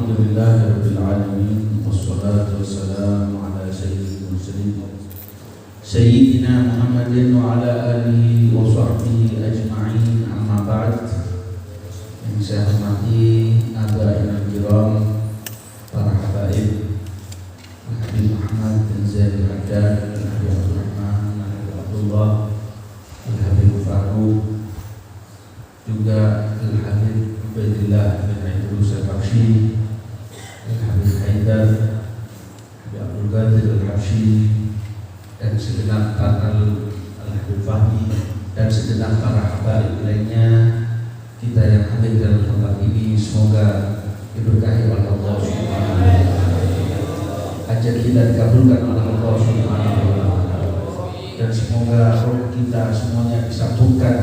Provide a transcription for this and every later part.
Alhamdulillahirabbil alamin wassalatu wassalamu ala sayyidil mursalin sayyidina Muhammadin wa ala alihi wa sahbihi ajma'in, amma ba'd. Yang saya hormati abaina kiram, para habaib Habib Muhammad bin Zaid al-Haddad, Habib Abdurrahman, Habib Abdullah, Habib Faruq, juga Habib Ubaidillah bin Idrus al-Habsyi, Habib Haidar, Habib Abdul Qadir al-Habsyi, dan segenap para Al-Habib Fahmi dan segenap para habaib lainnya kita yang hadir dalam tempat ini, semoga diberkahi oleh Allah Subhanahu wa taala. Hajat kita dikabulkan oleh Allah Subhanahu wa taala. Dan semoga roh kita semuanya disambungkan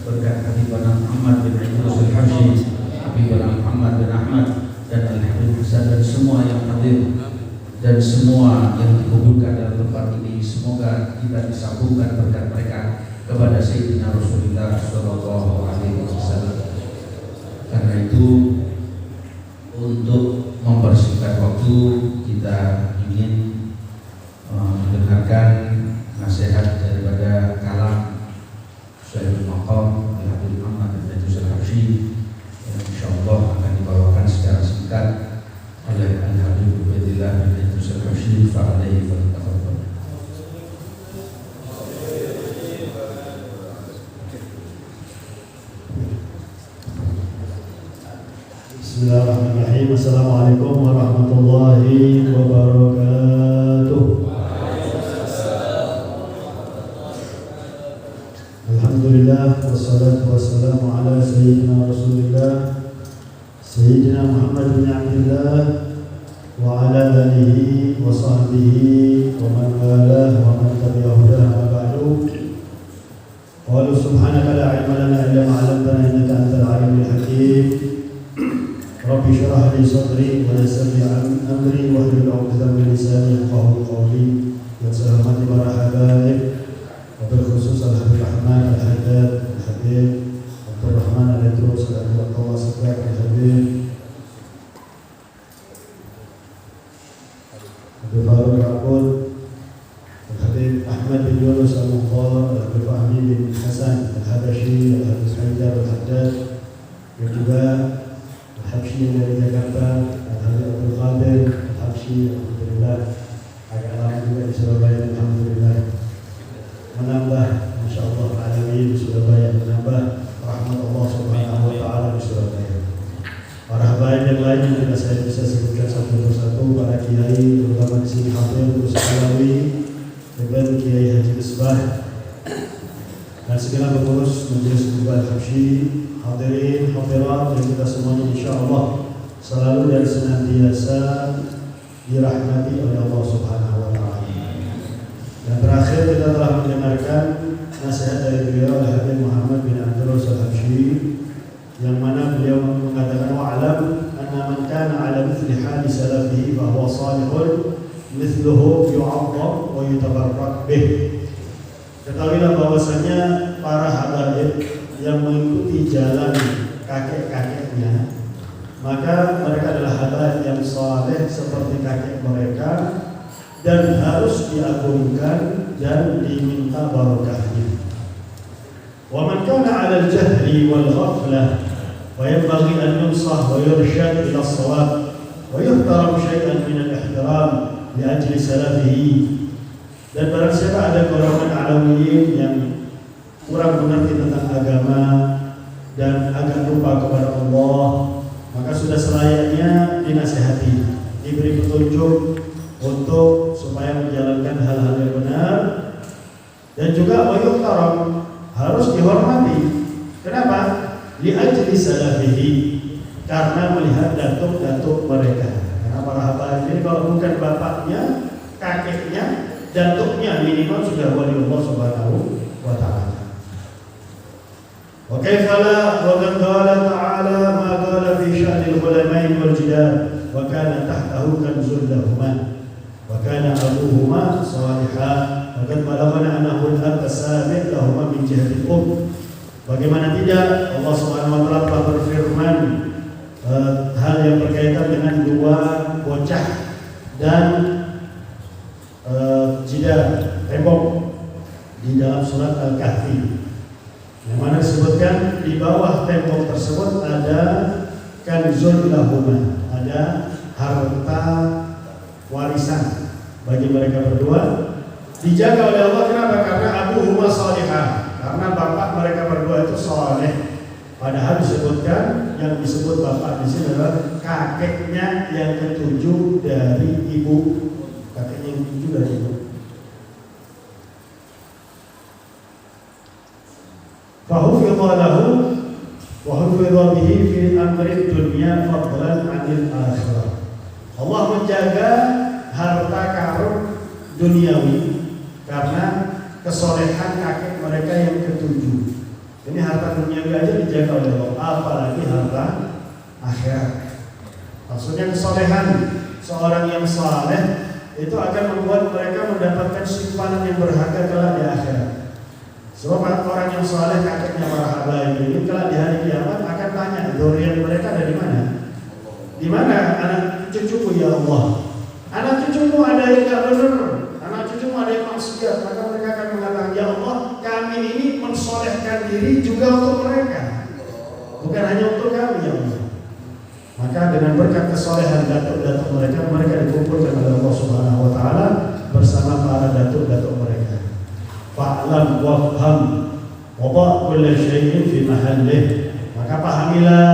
berkat Habibana Muhammad bin Idrus al-Habsyi, Habibana Muhammad bin Ahmad, dan Al-Habib Hasan, dan semua yang hadir dan semua yang dikumpulkan dalam tempat ini. Semoga kita disambungkan berkat mereka kepada Sayyidina Rasulullah Sallallahu Alaihi Wasallam. Karena itu, untuk mempersingkat waktu, kita ingin mendengarkan nasihat daripada kalam Syaikhul Maqam Habib Muhammad bin Idrus al-Habsyi yang insyaallah akan dibawakan secara singkat oleh Al-Habib Ubaidillah bin Idrus al-Habsyi. Fa'alaihi faltafadhal. Bismillahirrahmanirrahim. Assalamualaikum warahmatullahi wabarakatuh. Alhamdulillah, wassalatu wassalamu ala sayyidina Rasulillah, Sayyidina Muhammad bin Abdullah wa ala alihi wa sahbihi wa man walah wa man tabi'ahu ma ba'du. Qalu subhanaka la ilma lana illa ma 'allamtana innaka antal alimul hakim. Rabbi shrah li sadri wa yassir li amri wahlul 'uqdatam min lisani yafqahu qawli. Ya salamati para habaib, wabil khusus Al-Habib Ahmad Al-Haddad, Al-Habib Abdurrahman Al-Idrus, Al-Habib Abdullah Sakak, Al-Habib Faruq Raqul, Al-Habib Ahmad bin Yunus Al-Mukhtar, Al-Habib Fahmi bin Hasan Al-Habsyi, Al-Habib Haidar Al-Haddad, dan juga Al-Habsyi dari Jakarta, Al-Habib Abdul Qadir Al-Habsyi. Alhamdulillah, agak lama juga di Surabaya. Alhamdulillah, menambah insyaallah alamin di Surabaya, menambah rahmat Allah Subhanahu wa taala di Surabaya. Para habaib yang lain yang tidak saya bisa sebutkan satu persatu, para kiai terutama di sini hadir Gus Alawi dengan Kiai Haji Misbah dan segala pengurus Majelis Kubah Habsyi, hadirin hadirat yang kita semuanya insyaallah selalu dan senantiasa dirahmati oleh Allah Subhanahu wa taala. Dan terakhir kita telah mendengarkan nasihat dari beliau Habib Muhammad bin Idrus al-Habsyi, yang mana beliau mengatakan wa'lam anna man kana 'ala mithli hali salafihi fa huwa salihun mithluhu yu'azzam wa yutabarrak bih. Ketahuilah bahwasanya para habaib yang mengikuti jalan kakek-kakeknya, maka mereka adalah habaib yang saleh seperti kakek mereka dan harus diagungkan dan diminta barokahnya. Wa man kana 'ala al-jahli wal ghaflah wa yanbaghi an yunsah wa yurshad ila as-shawab wa yuhtaram syai'an min al-ihtiram li ajli salafihi. Dan barang siapa ada golongan alawiyin yang kurang mengerti tentang agama dan agak lupa kepada Allah, maka sudah selayaknya dinasihati, diberi petunjuk untuk supaya menjalankan hal-hal yang benar, dan juga wa yuhtaram, harus dihormati. Kenapa? Li ajli salafihi, karena melihat datuk-datuk mereka. Karena para habaib ini kalau bukan bapaknya, kakeknya, datuknya minimal sudah wali Allah Subhanahu wa taala. Wa kaifa la wa qad qala ta'ala ma qala fi sya'nil ulama'i wal jidal wa kana tahtahu kanzul lahumā wa kana abuhuma salihah wa qad balaghana annahu al-ab as-sabiq lahumā min jihati al-umm. Bagaimana tidak, Allah Subhanahu wa taala telah berfirman hal yang berkaitan dengan dua bocah dan jidar tembok di dalam surat Al-Kahfi, yang mana disebutkan di bawah tembok tersebut ada kanzul lahuma, ada harta warisan bagi mereka berdua, dijaga oleh Allah. Kenapa? Karena abuhuma salihah, karena bapak mereka berdua itu saleh. Padahal disebutkan, yang disebut bapak di sini adalah kakeknya yang ketujuh dari ibu, kakeknya yang ketujuh dari ibu. Fahufidha lahu wa hufidha bihi fi amri dunya fadlan 'anil akhirah. Allah menjaga harta karun duniawi karena kesolehan kakek mereka yang ketujuh. Ini harta duniawi aja dijaga oleh Allah, apalagi harta akhirat. Maksudnya kesolehan seorang yang saleh itu akan membuat mereka mendapatkan simpanan yang berharga kelak di akhirat. Sebab orang yang saleh kakeknya para habaib ini kelak di hari kiamat akan tanya, dzurriyyah mereka ada di mana? Di mana anak cucuku ya Allah? Anak cucumu ada yang tidak benar, anak cucumu ada yang maksiat. Maka mereka akan mengatakan, ya Allah, kami ini mensolehkan diri juga untuk mereka, bukan hanya untuk kami ya Allah. Maka dengan berkat kesolehan datuk-datuk mereka, mereka dikumpulkan oleh Allah Subhanahu Wa Taala bersama para datuk-datuk mereka. Fa'lam wafham wada' kulli syai'in fi mahallih. Maka pahamilah,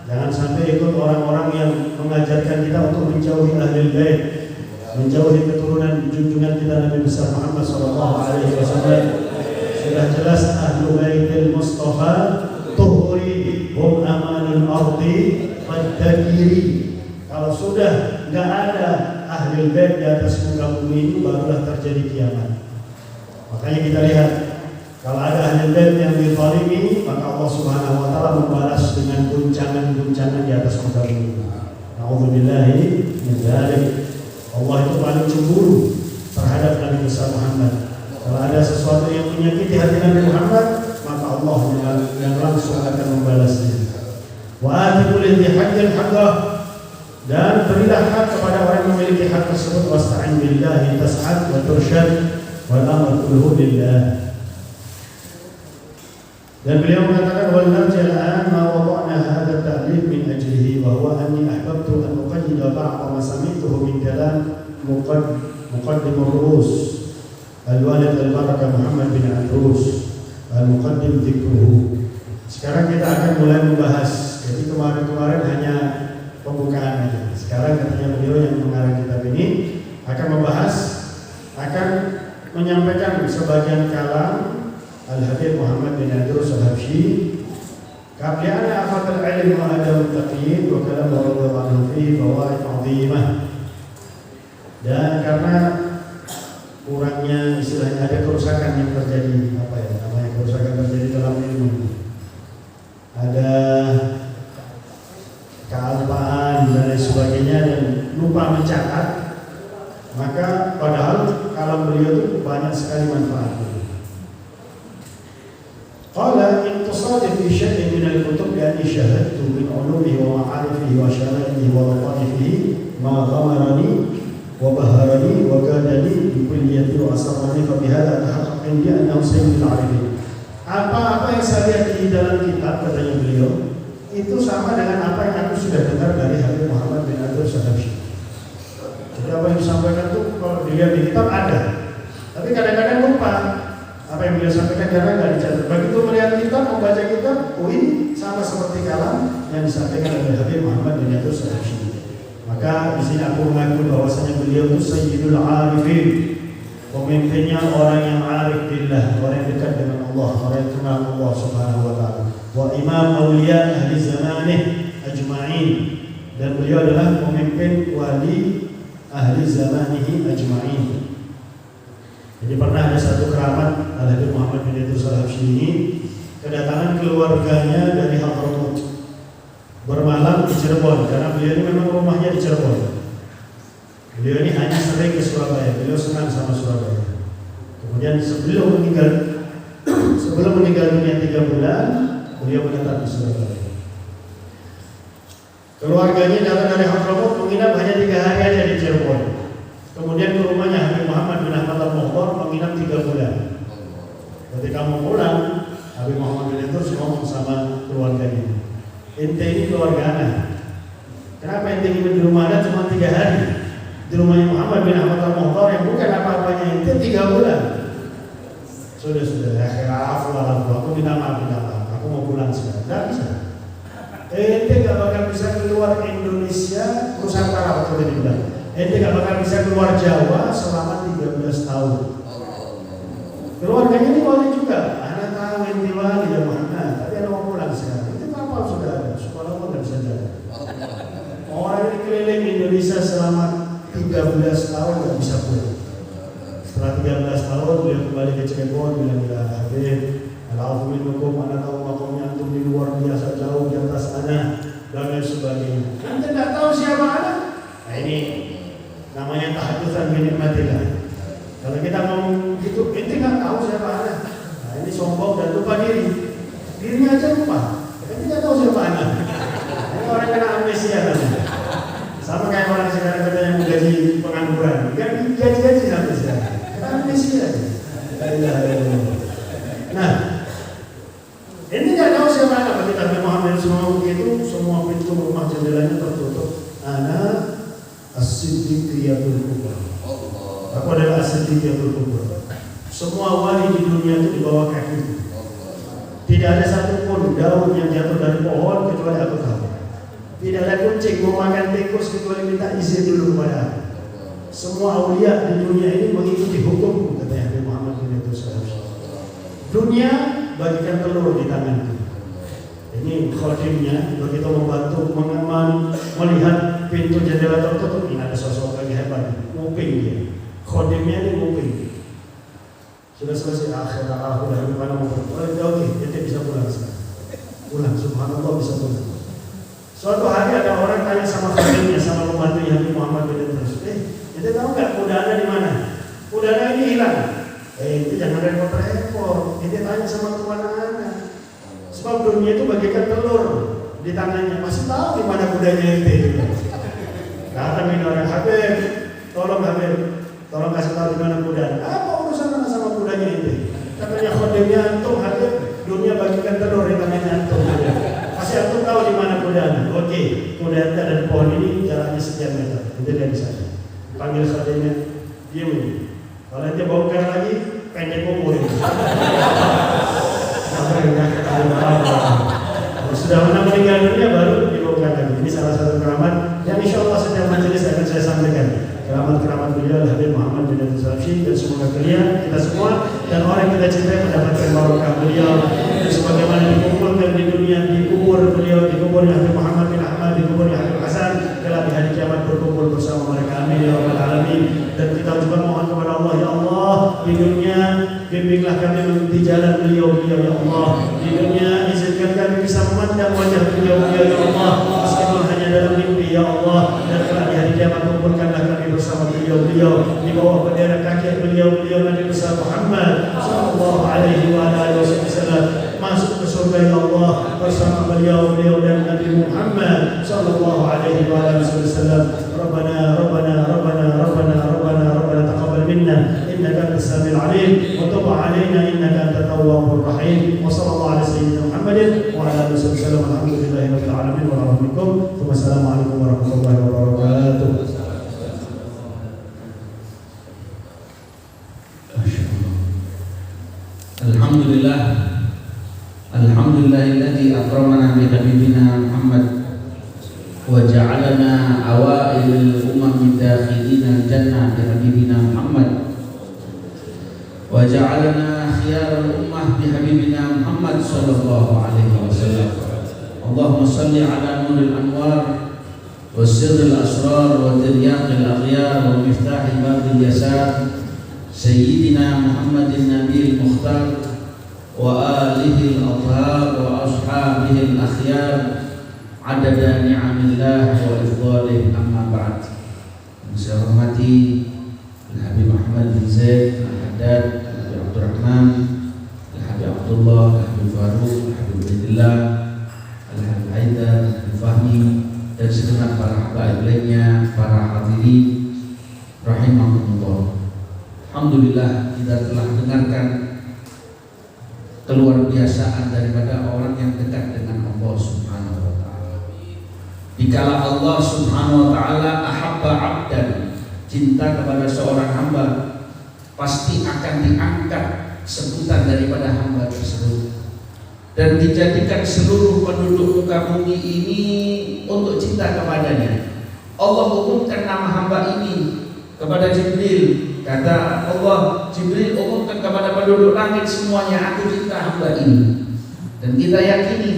jangan sampai ikut orang-orang yang mengajarkan kita untuk menjauhi ahlul bait, menjauhi keturunan junjungan kita Nabi besar Muhammad sallallahu alaihi wasallam. Sudah jelas ahlul baitil Mustafa tuhuri hum amanul ardi faddakiri. Kalau sudah enggak ada ahlul bait di atas muka bumi ini, barulah terjadi kiamat. Makanya kita lihat, kalau ada ahli bait yang dizalimi, maka Allah Subhanahu Wa Taala membalas dengan guncangan-guncangan di atas muka bumi. Nauzubillahi min dzalik. Allah itu paling cemburu terhadap Nabi besar Muhammad. Kalau ada sesuatu yang menyakiti hati Nabi Muhammad, maka Allah yang langsung akan membalasnya. Wa atul lidhi haqqil haqqah, dan berilah hak kepada orang yang memiliki hak tersebut. Wasta'in billahi tas'ad wa tursyad wal amru kulluhu lillah. Dan beliau mengatakan, wal narji al-an ma wada'na hadha at-ta'lif min ajlihi wa huwa anni ahbabtu an uqayyida ba'd ma sami'tuhu min kalam muqaddim ar-ru'us al-walid al-barakah Muhammad bin Adrus al-muqaddim dzikruhu. Sekarang kita akan mulai membahas. Jadi kemarin-kemarin hanya pembukaan aja. Sekarang katanya beliau yang mengarang kitab ini akan membahas, akan menyampaikan sebagian kalam Al-Habib Muhammad bin Adrus Al-Habsyi. Qabliyana afadal ilm wa adab taqyid wa kalam radhiyallahu fihi fawaid 'azimah. Dan karena kurangnya istilahnya ada kerusakan yang terjadi, apa ya namanya, kerusakan terjadi dalam ilmu. Ada kealpaan dan lain sebagainya dan lupa mencatat. Maka padahal kalam beliau itu banyak sekali manfaatnya. Qala intisadif fi syai'in min al-kutub bi anni syahadtu min ulumihi wa ma'arifihi wa syara'ihi wa lata'ifihi ma ghamarani wa baharani wa kadani bi kulliyati wa asrarani fa bihadha tahaqqaq indi annahu sayyidul arifin. Apa-apa yang saya lihat di dalam kitab, katanya beliau, itu sama dengan apa yang aku sudah dengar dari Habib Muhammad bin Adrus Al-Habsyi. Jadi apa yang disampaikan itu kalau dilihat di kitab ada, tapi kadang-kadang lupa apa yang beliau sampaikan karena nggak dicatat. Begitu melihat kitab, membaca kitab, ini sama seperti kalam yang disampaikan oleh Habib Muhammad bin Adrus Al-Habsyi. Maka di sini aku mengaku bahwasanya beliau itu Sayyidul Arifin, pemimpinnya orang yang arif billah, orang yang dekat dengan Allah, orang yang kenal Allah Subhanahu Wa Taala. Wa imam awliya ahli zamanih ajma'in, dan beliau adalah pemimpin wali ahli zamanihi ajma'in. Jadi pernah ada satu keramat Al-Habib Muhammad bin Adrus Al-Habsyi ini kedatangan keluarganya dari Hadramaut bermalam di Cirebon, karena beliau ini memang rumahnya di Cirebon. Beliau ini hanya sering ke Surabaya, beliau senang sama Surabaya. Kemudian sebelum meninggal dunia 3 bulan, beliau menetap di Surabaya. Keluarganya datang dari Hadramaut menginap hanya 3 hari aja di Cirebon. Kemudian ke rumahnya Habib Muhammad bin Ahmad Al-Mukhtar menginap 3 bulan. Ketika mau pulang, Habib Muhammad bin terus ngomong sama keluarganya, ente ini keluarga anak. Kenapa ente hidup di rumah anak cuma 3 hari? Di rumahnya Muhammad bin Ahmad Al-Mukhtar yang bukan apa-apanya ente 3 bulan. Sudah, aku minta maaf, aku mau pulang sekarang. Tidak bisa. Ente gak bakal bisa keluar Indonesia Nusantara waktu tadi bilang. Ente gak bakal bisa keluar Jawa selama 13 tahun. Keluarganya ini boleh juga. Anak tahu ente wali ya Muhammad, tapi anak mau pulang sekarang. Itu kapal sudah ada, sekolah pun gak bisa jalan. Orang ini keliling Indonesia selama 13 tahun gak bisa pulang. Setelah 13 tahun beliau kembali ke Cirebon, bilang ya Habib, Al-Afwin hukum, anak tahu makamnya antum di luar biasa jauh di atas anak dan lain sebagainya. Anda tidak tahu siapa anak? Nah ini namanya tahadutsan binikmatillah. Kalau kita ngomong gitu, ente nggak tahu siapa anak. Nah ini sombong dan lupa diri. Dirinya aja lupa. Ente nggak tahu siapa anak. Ini orang kena amnesia namanya. Sama kayak orang sekarang kita yang gaji pengangguran, kan gaji sampai sekarang. Kena amnesia. Nah, ini nggak tahu siapa anak. Bagi Nabi Muhammad semua begitu, semua pintu rumah jendelanya tertutup. Anak as-siddiqiyatul kubra. Aku adalah as-siddiqiyatul kubra. Semua wali di dunia itu di bawah kaki. Tidak ada satupun daun yang jatuh dari pohon kecuali aku tahu. Tidak ada kucing mau makan tikus kecuali minta izin dulu kepada aku. Semua aulia di dunia ini mengikuti hukum, kata Nabi Muhammad SAW. Dunia bagikan telur di tanganku. Ini khadimnya begitu membantu melihat pintu jendela tertutup. Ini ada sosok lagi hebat, nguping dia. Khadimnya ini nguping. Sudah selesai akhir mana mau pulang? Oke, kita bisa pulang sekarang. Pulang, subhanallah bisa pulang. Suatu hari ada orang tanya sama khadimnya, sama pembantunya Habib Muhammad bin terus. Kita tahu nggak kuda Anda di mana? Kuda Anda ini hilang. Itu jangan repot-repot. Ini tanya sama tuan anak. Sebab dunia itu bagikan telur di tangannya. Masih tahu di mana kudanya itu. Datang ini orang Habib, tolong kasih tahu di mana kuda. Apa urusan anak sama kudanya itu? Katanya khodimnya antum Habib, dunia bagikan telur di tangannya antum. Masih antum tahu di mana kuda. Oke, kuda ada di pohon ini jaraknya sekian meter. Itu dia di sana. Panggil khodimnya, diam ini. Kalau nanti bongkar lagi, pendek umur ini. Sudah meninggal dunia baru dibongkar lagi. Ini salah satu keramat yang insya Allah setiap majelis akan saya sampaikan. Keramat beliau Habib Muhammad bin Abdul Syafshi, dan semoga kalian, kita semua dan orang yang kita cintai mendapatkan barokah beliau. Dan sebagaimana dikumpulkan di dunia, dikubur beliau, dikubur Habib Muhammad bin Ahmad, dikubur Habib Hasan, kelak di hari kiamat berkumpul bersama mereka. Amin ya rabbal alamin. Dan kita juga mohon kepada Allah, ya Allah, di dunia bimbinglah kami di jalan beliau ya Allah. Di dunia izinkan kami bisa memandang wajah beliau ya Allah, meskipun hanya dalam mimpi ya Allah. Dan kelak di hari kiamat kumpulkanlah kami bersama beliau di bawah bendera kaki beliau Nabi besar Muhammad sallallahu alaihi wa alihi wasallam, masuk ke surga ya Allah bersama beliau dan Nabi Muhammad sallallahu alaihi wa alihi wasallam. Rabbana taqabbal minna innaka antas samiul alim wa tub alaina innaka antat tawwabur rahim. Wa sallallahu ala sayyidina Muhammadin wa ala alihi wasallam. Alhamdulillahi rabbil alamin wa rahmatullahi. Wassalamualaikum warahmatullahi wabarakatuh. Alhamdulillahilladzi akramana bi habibina Muhammad wa ja'alana awailil umam dakhilina jannah bi habibina Muhammad wa ja'alana khiyarul ummah bi habibina Muhammad sallallahu alaihi wasallam. Allahumma salli ala nuril anwar wa sirril asrar wa tiryaqil aghyar wa miftahil babil yasar sayyidina Muhammadin nabiyil mukhtar wa alihi al-athhar wa ashabihi al-akhyar adada ni'amillah wa ifdhalih, amma ba'd. Saya hormati Habib Muhammad bin Zaid Al-Haddad, Habib Abdurrahman, Habib Abdullah, Habib Faruq, Habib Abdullah, Habib Haidar, Habib Fahmi, dan segenap para hamba lainnya, para hadirin rahimahumullah. Alhamdulillah kita telah dengarkan keluar biasaan daripada orang yang dekat dengan Allah Subhanahu wa taala. Dikala Allah Subhanahu wa taala ahabba 'abdan, cinta kepada seorang hamba, pasti akan diangkat sebutan daripada hamba tersebut dan dijadikan seluruh penduduk muka bumi ini untuk cinta kepadanya. Allah umumkan nama hamba ini kepada Jibril. Kata Allah, Jibril umumkan kepada penduduk langit semuanya, aku cinta hamba ini. Dan kita yakini,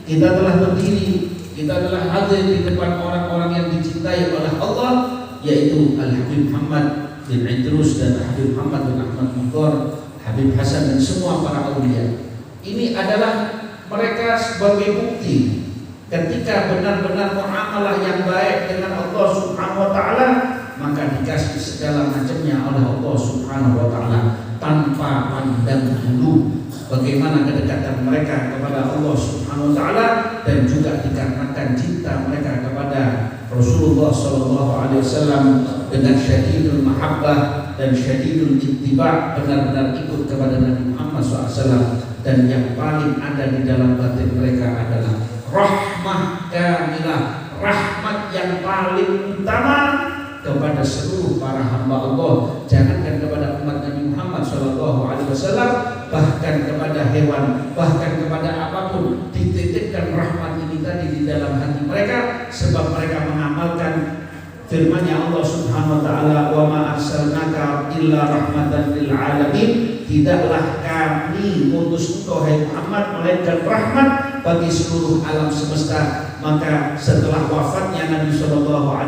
kita telah berdiri, kita telah hadir di depan orang-orang yang dicintai oleh Allah, yaitu Al-Habib Muhammad bin Idrus dan Habib Muhammad bin Ahmad Mukhtar, Habib Hasan dan semua para aulia. Ini adalah mereka sebagai bukti ketika benar-benar muamalah yang baik dengan Allah Subhanahu wa taala, maka dikasih segala macamnya oleh Allah Subhanahu wa taala tanpa pandang bulu. Bagaimana kedekatan mereka kepada Allah Subhanahu wa taala dan juga dikarenakan cinta mereka kepada Rasulullah sallallahu alaihi wasallam dengan syadidul mahabbah dan syadidul ittiba, benar-benar ikut kepada Nabi Muhammad SAW. Dan yang paling ada di dalam batin mereka adalah rahmah kamilah, rahmat yang paling utama kepada seluruh para hamba Allah. Jangankan kepada umat Nabi Muhammad SAW, bahkan kepada hewan, bahkan kepada apapun, dititipkan rahmat ini tadi di dalam hati mereka, sebab mereka mengamalkan firman-Nya Allah Subhanahu wa taala, wa ma arsalnaka illa rahmatan lil alamin. Tidaklah kami utus engkau hai Muhammad melainkan rahmat bagi seluruh alam semesta. Maka setelah wafatnya Nabi SAW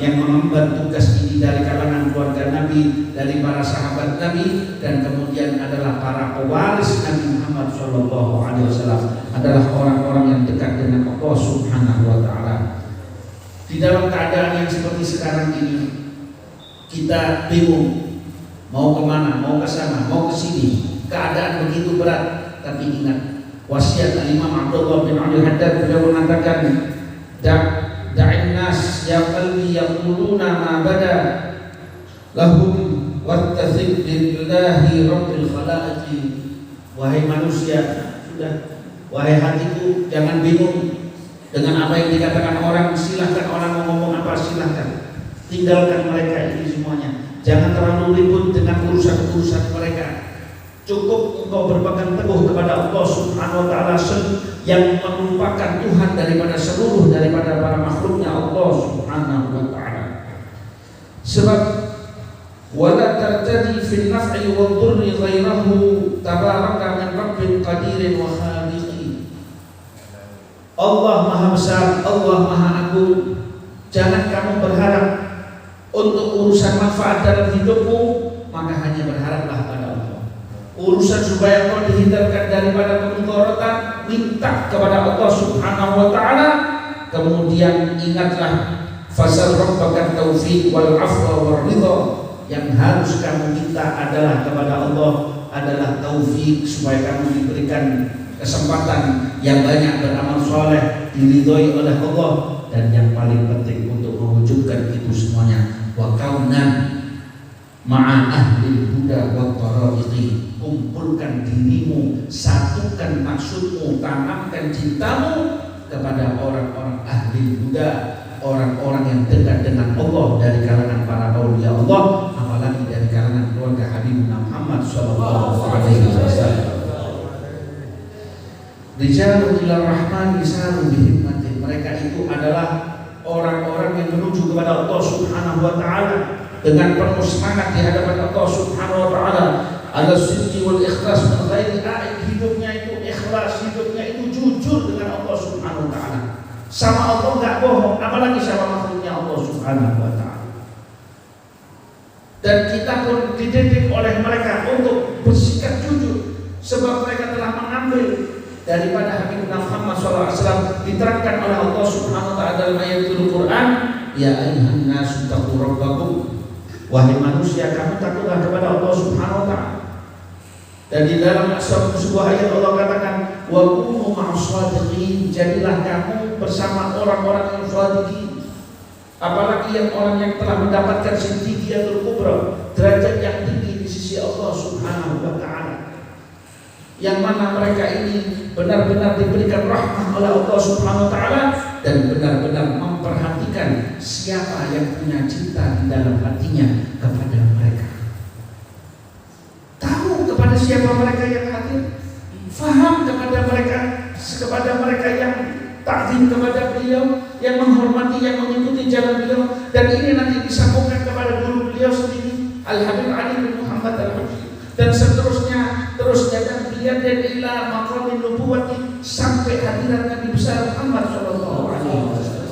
yang mengemban tugas ini dari kalangan keluarga Nabi, dari para sahabat Nabi, dan kemudian adalah para pewaris Nabi Muhammad SAW, adalah orang-orang yang dekat dengan Allah Subhanahu wa taala. Di dalam keadaan yang seperti sekarang ini, kita bingung mau kemana, mau ke sana, mau ke sini. Keadaan begitu berat, tapi ingat wasiat Imam Abdullah bin Abdul Haddad, beliau mengatakan, da'in nas ya qalbi yaquluna ma bada lahum wattathib billahi rabbil khalaiqi. Wahai manusia, sudah, wahai hatiku, jangan bingung dengan apa yang dikatakan orang. Silahkan orang mau ngomong apa, silahkan, tinggalkan mereka ini semuanya. Jangan terlalu ribut dengan urusan-urusan mereka. Cukup engkau berpegang teguh kepada Allah Subhanahu wa taala yang merupakan Tuhan daripada para makhluknya Allah Subhanahu wa taala. Sebab wala tartadi fil naf'i wa dhurri ghairahu tabaraka min rabbin qadirin wa khaliqin. Allah Maha Besar, Allah Maha Agung. Jangan kamu berharap untuk urusan manfaat dalam hidupmu, maka hanya berharaplah pada Allah. Urusan supaya kau dihindarkan daripada kemudharatan, minta kepada Allah Subhanahu wa taala. Kemudian ingatlah, fasal rabbaka taufiq wal afwa war ridha. Yang harus kamu minta adalah kepada Allah, adalah taufik, supaya kamu diberikan kesempatan yang banyak beramal soleh, diridhoi oleh Allah, dan yang paling penting untuk mewujudkan itu semuanya, wa kaunan ma'a ahli huda wa tara'iqi. Kumpulkan dirimu, satukan maksudmu, tanamkan cintamu kepada orang-orang ahli huda, orang-orang yang dekat dengan Allah dari kalangan para aulia Allah, apalagi dari kalangan keluarga Habib Muhammad sallallahu alaihi wasallam. Rijalun ila rahman isaru bihimmatin. Mereka itu adalah orang-orang yang menuju kepada Allah Subhanahu wa taala dengan penuh semangat di hadapan Allah Subhanahu wa taala. Ala sidqi wal ikhlas min ghairi a'id. Hidupnya itu ikhlas, hidupnya itu jujur dengan Allah Subhanahu wa taala. Sama Allah enggak bohong, apalagi sama makhluknya Allah Subhanahu wa taala. Dan kita pun dididik oleh mereka untuk bersikap jujur, sebab mereka telah mengambil daripada Habib Muhammad SAW, diterangkan oleh Allah Subhanahu wa taala dalam ayat Al-Qur'an, ya ayyuhan nasu taqu rabbakum. Wahai manusia, kamu takutlah kepada Allah Subhanahu wa taala. Dan di dalam sebuah ayat Allah katakan, wa kunu ma'as shadiqin, jadilah kamu bersama orang-orang yang shadiqin. Apalagi yang orang yang telah mendapatkan siddiqiyatul kubra, derajat yang tinggi di sisi Allah Subhanahu wa taala. Yang mana mereka ini benar-benar diberikan rahmah oleh Allah Subhanahu wa taala dan benar-benar memperhatikan siapa yang punya cinta di dalam hatinya kepada mereka. Tahu kepada siapa mereka yang hadir, faham kepada mereka yang takdim kepada beliau, yang menghormati, yang mengikuti jalan beliau. Dan ini nanti disambungkan kepada guru beliau sendiri, Al-Habib Ali bin Muhammad Al-Habsyi, dan seterusnya dan biar dan ila maqamin nubuwati, sampai hadirat Nabi besar Muhammad sallallahu alaihi wasallam.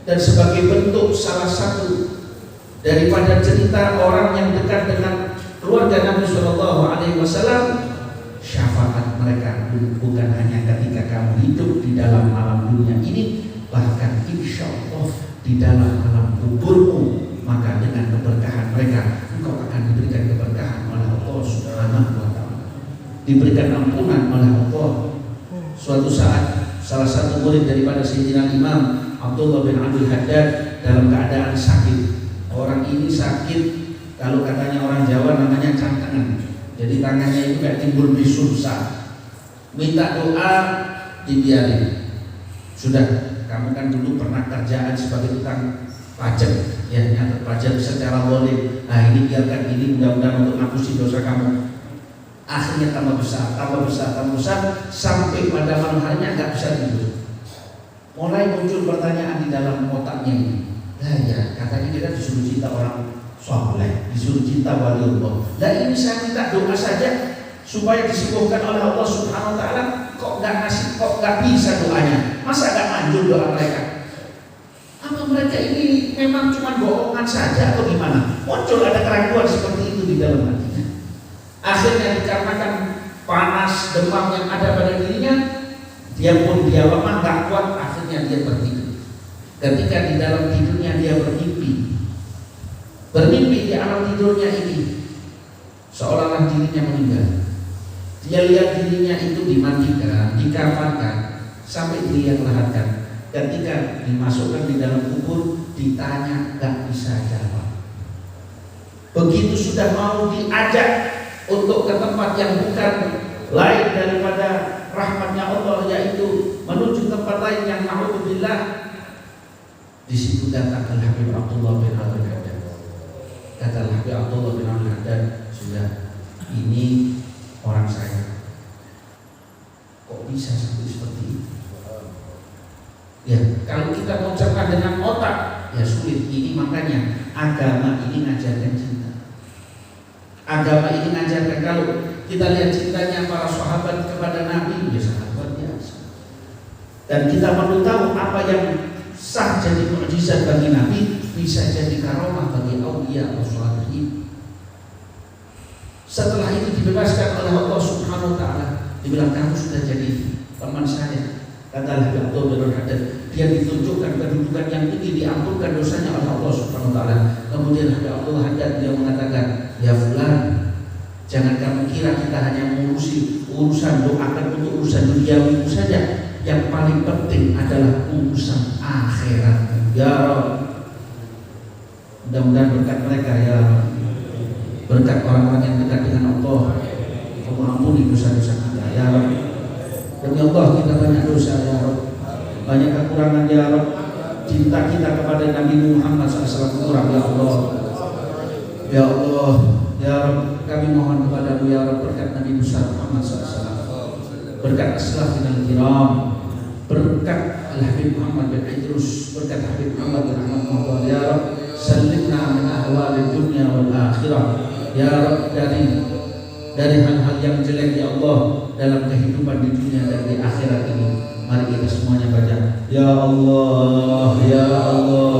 Dan sebagai bentuk salah satu daripada cerita orang yang dekat dengan keluarga Nabi sallallahu alaihi wasallam, syafaat mereka bukan hanya ketika kamu hidup di dalam alam dunia ini, bahkan insya Allah di dalam alam kuburmu, maka dengan keberkahan mereka engkau akan diberikan keberkahan oleh Allah Subhanahu wa taala, diberikan ampunan oleh Allah. Suatu saat salah satu murid daripada Sayyidina Imam Abdullah bin Abdul Haddad dalam keadaan sakit. Orang ini sakit, kalau katanya orang Jawa namanya cantengan. Jadi tangannya itu kayak timbul bisulsa. Minta doa dibiarin. Sudah, kamu kan dulu pernah kerjaan sebagai tukang pajak, ya, nyatet pajak secara boleh. Nah ini biarkan, ini mudah-mudahan untuk ngapusi dosa kamu. Akhirnya tambah besar, sampai pada malam harinya nggak bisa tidur. Mulai muncul pertanyaan di dalam otaknya ini. Nah ya, katanya kita disuruh cinta orang soleh, disuruh cinta waliullah. Nah ini saya minta doa saja supaya disembuhkan oleh Allah Subhanahu wa taala, kok nggak bisa doanya? Masa nggak manjur doa mereka? Apa mereka ini memang cuma bohongan saja atau gimana? Muncul ada keraguan seperti itu di dalam hatinya. Akhirnya dikarenakan panas, demam yang ada pada dirinya, dia lemah, nggak kuat, akhirnya dia tertidur. Ketika di dalam tidurnya dia bermimpi di alam tidurnya ini seolah-olah dirinya meninggal. Dia lihat dirinya itu dimandikan, dikafankan, sampai dia melahatkan. Ketika dimasukkan di dalam kubur, ditanya gak bisa jawab. Begitu sudah mau diajak untuk ke tempat yang bukan lain daripada rahmatnya Allah, yaitu menuju tempat lain yang na'udzubillah, di situ datang Al-Habib Abdullah bin Abdul Haddad. Kata Al-Habib Abdullah bin Abdul Haddad, sudah, ini orang saya. Kok bisa sampai seperti itu? Ya, kalau kita mengucapkan dengan otak, ya sulit. Ini makanya agama ini ngajarkan cinta. Agama ini ngajarkan, kalau kita lihat cintanya para sahabat kepada Nabi, ya sangat luar biasa. Dan kita perlu tahu apa yang sah jadi mukjizat bagi Nabi, bisa jadi karomah bagi auliya atau sholihin. Setelah itu dibebaskan oleh Allah Subhanahu wa taala, dibilang kamu sudah jadi teman saya. Kata Al-Habib Abdullah bin Haddad, dia ditunjukkan kedudukan yang tinggi, diampunkan dosanya oleh Allah Subhanahu wa taala. Kemudian Habib Abdullah Haddad dia mengatakan, ya fulan, jangan kamu kira kita hanya mengurusi urusan doakan untuk urusan duniawi saja. Yang paling penting adalah urusan akhirat. Ya Rabb, mudah-mudahan berkat mereka, ya Rabb, berkat orang-orang yang dekat dengan Allah, kamu ampuni dosa-dosa kita, ya Rabb. Demi Allah kita banyak dosa, ya Rabb, banyak kekurangan, ya Rabb. Cinta kita kepada Nabi Muhammad SAW kurang, ya Allah. Ya Allah, ya Rabb, kami mohon kepadamu, ya Rabb, berkat Nabi besar Muhammad SAW, berkat as-salafin al-kiram, berkat Al-Habib Muhammad bin Idrus, berkat Habib Muhammad bin Ahmad Muhammad, ya Rabb, salimna min ahwali dunia wal akhirah, ya Rabb, dari hal-hal yang jelek, ya Allah, dalam kehidupan di dunia dan di akhirat ini. Mari kita semuanya baca, ya Allah, ya Allah,